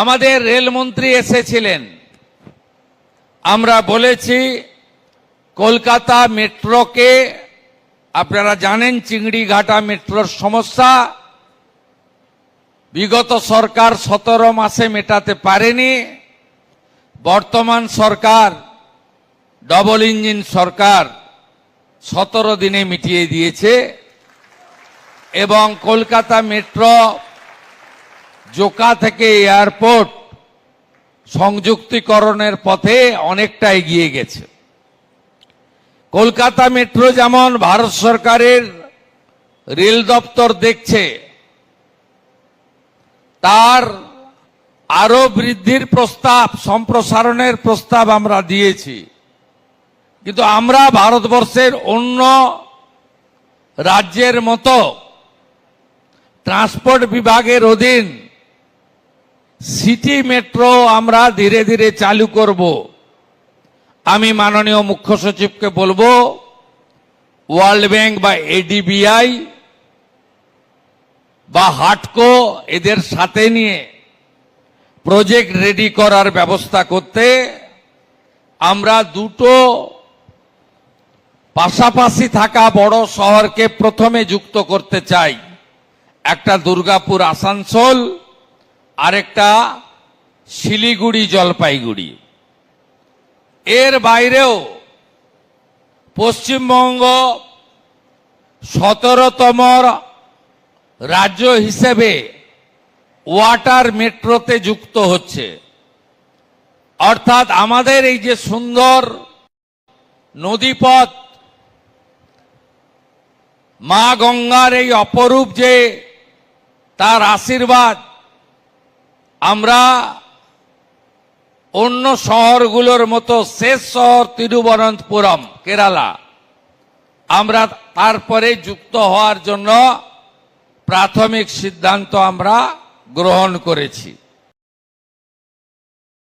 আমাদের রেলমন্ত্রী এসেছিলেন। আমরা বলেছি কলকাতা মেট্রোকে, আপনারা জানেন চিংড়িঘাটা মেট্রোর সমস্যা বিগত সরকার 17 মাসে মেটাতে পারেনি। বর্তমান সরকার, ডবল ইঞ্জিন সরকার 17 দিনে মিটিয়ে দিয়েছে এবং কলকাতা মেট্রো জোকা থেকে এয়ারপোর্ট সংযুক্তিকরণের পথে অনেকটা এগিয়ে গেছে। কলকাতা মেট্রো যেমন ভারত সরকারের রেল দপ্তর দেখছে, তার আরো বৃদ্ধির প্রস্তাব, সম্প্রসারণের প্রস্তাব আমরা দিয়েছি। কিন্তু আমরা ভারতবর্ষের অন্য রাজ্যের মতো ট্রান্সপোর্ট বিভাগের অধীন সিটি মেট্রো আমরা ধীরে ধীরে চালু করব। আমি মাননীয় মুখ্য সচিবকে বলবো ওয়ার্ল্ড ব্যাংক বা এডিবিআই বা হাটকো এদের সাথে নিয়ে প্রজেক্ট রেডি করার ব্যবস্থা করতে। আমরা দুটো পাশাপাশি থাকা বড় শহরকে প্রথমে যুক্ত করতে চাই, একটা দুর্গাপুর আসানসোল, আরেকটা শিলিগুড়ি জলপাইগুড়ি। এর বাইরেও পশ্চিমবঙ্গ 17তম রাজ্য হিসেবে ওয়াটার মেট্রোতে যুক্ত হচ্ছে। অর্থাৎ আমাদের এই যে সুন্দর নদীপথ, মা গঙ্গার এই অপরূপ যে তার আশীর্বাদ, আমরা অন্য শহরগুলোর মতো শেষ শহর তিরুবনন্তপুরম কেরালা, আমরা তারপরে যুক্ত হওয়ার জন্য প্রাথমিক সিদ্ধান্ত আমরা গ্রহণ করেছি।